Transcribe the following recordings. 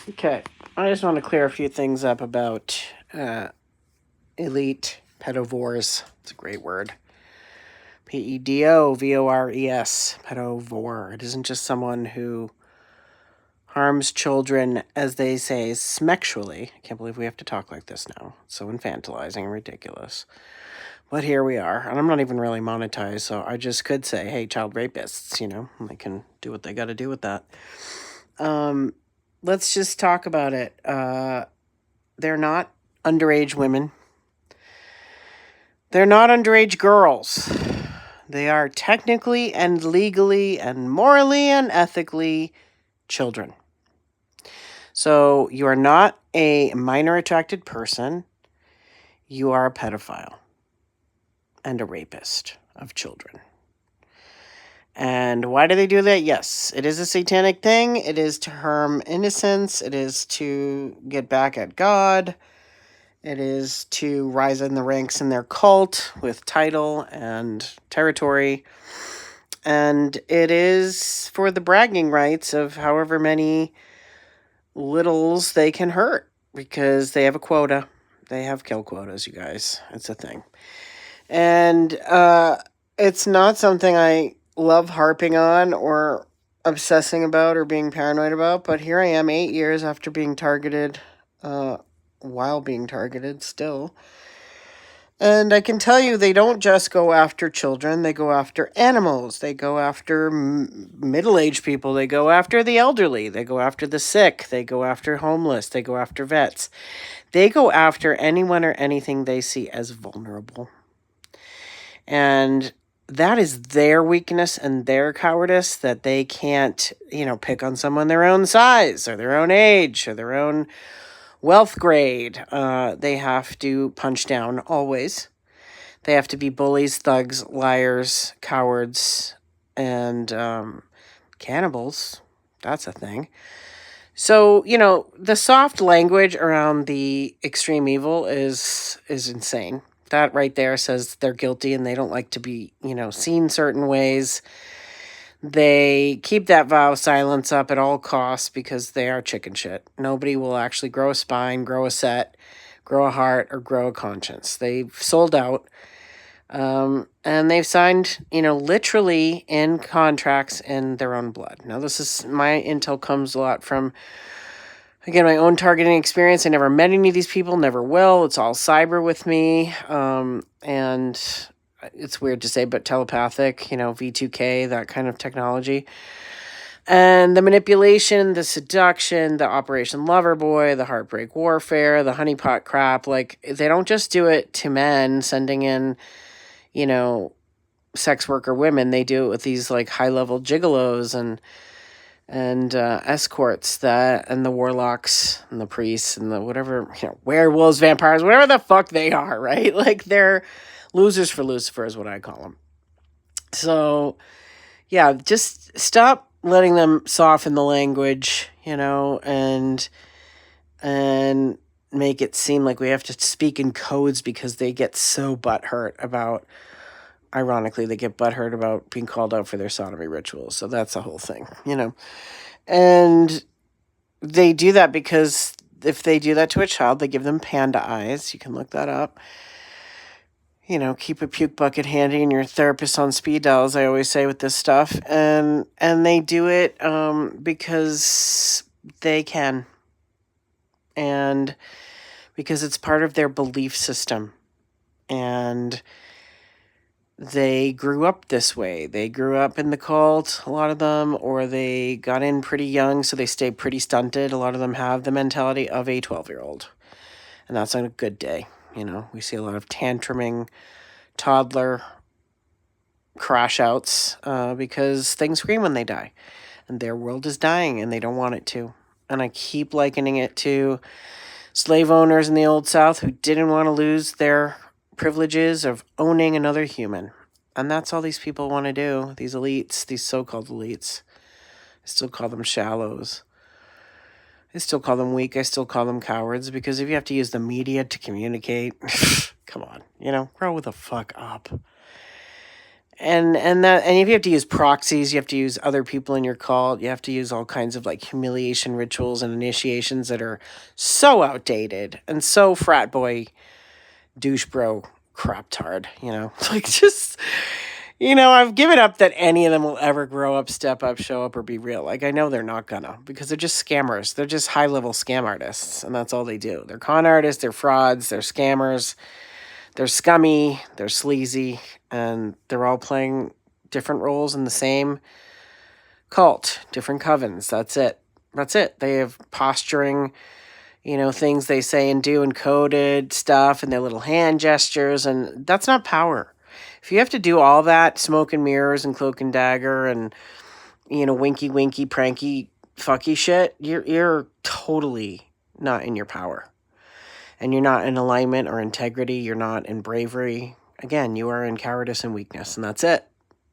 Okay, I just want to clear a few things up about elite pedovores. It's a great word. pedovores, pedovore. It isn't just someone who harms children, as they say, smexually. I can't believe we have to talk like this now. It's so infantilizing and ridiculous. But here we are, and I'm not even really monetized, so I just could say, hey, child rapists, they can do what they got to do with that. Let's just talk about it. They're not underage women. They're not underage girls. They are technically and legally and morally and ethically children. So you are not a minor attracted person. You are a pedophile and a rapist of children. And why do they do that? Yes, it is a satanic thing. It is to harm innocence. It is to get back at God. It is to rise in the ranks in their cult with title and territory. And it is for the bragging rights of however many littles they can hurt, because they have a quota. They have kill quotas, you guys. It's a thing. And it's not something I love harping on or obsessing about or being paranoid about, but here I am 8 years after being targeted, while being targeted still. And I can tell you, they don't just go after children. They go after animals. They go after middle-aged people. They go after the elderly. They go after the sick. They go after homeless. They go after vets. They go after anyone or anything they see as vulnerable. And that is their weakness and their cowardice, that they can't, pick on someone their own size or their own age or their own wealth grade. They have to punch down always. They have to be bullies, thugs, liars, cowards, and cannibals. That's a thing. So, the soft language around the extreme evil is insane. That right there says they're guilty and they don't like to be, seen certain ways. They keep that vow of silence up at all costs because they are chicken shit. Nobody will actually grow a spine, grow a set, grow a heart, or grow a conscience. They've sold out. And they've signed, literally in contracts in their own blood. Now, my intel comes a lot from, again, my own targeting experience. I never met any of these people, never will. It's all cyber with me. And it's weird to say, but telepathic, V2K, that kind of technology. And the manipulation, the seduction, the Operation Loverboy, the heartbreak warfare, the honeypot crap, they don't just do it to men sending in, sex worker women. They do it with these high-level gigolos and escorts and the warlocks and the priests and the whatever, werewolves, vampires, whatever the fuck they are, right? They're losers for Lucifer is what I call them. So, yeah, just stop letting them soften the language, and make it seem like we have to speak in codes because they get so butthurt about, ironically, they get butthurt about being called out for their sodomy rituals. So that's the whole thing, And they do that because if they do that to a child, they give them panda eyes. You can look that up. Keep a puke bucket handy and your therapist on speed dial, as I always say with this stuff. And they do it because they can. And because it's part of their belief system. And they grew up this way. They grew up in the cult, a lot of them, or they got in pretty young, so they stay pretty stunted. A lot of them have the mentality of a 12-year-old. And that's on a good day. We see a lot of tantruming toddler crash outs because things scream when they die. And their world is dying and they don't want it to. And I keep likening it to slave owners in the Old South who didn't want to lose their privileges of owning another human. And that's all these people want to do. These elites, these so-called elites. I still call them shallows. I still call them weak. I still call them cowards, because if you have to use the media to communicate, come on, grow the fuck up. and if you have to use proxies, you have to use other people in your cult, you have to use all kinds of like humiliation rituals and initiations that are so outdated and so frat boy douche bro crap tard, like just, I've given up that any of them will ever grow up, step up, show up, or be real. Like, I know they're not gonna, because they're just scammers. They're just high level scam artists, and that's all they do. They're con artists, they're frauds, they're scammers, they're scummy, they're sleazy, and they're all playing different roles in the same cult, different covens. That's it. That's it. They have posturing, things they say and do, and coded stuff, and their little hand gestures, and that's not power. If you have to do all that smoke and mirrors and cloak and dagger and, winky winky pranky fucky shit, you're totally not in your power. And you're not in alignment or integrity. You're not in bravery. Again, you are in cowardice and weakness, and that's it.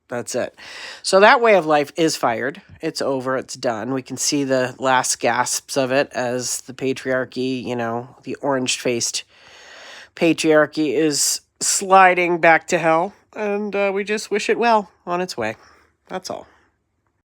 That's it. So that way of life is fired. It's over. It's done. We can see the last gasps of it as the patriarchy, the orange-faced patriarchy is sliding back to hell. And we just wish it well on its way. That's all.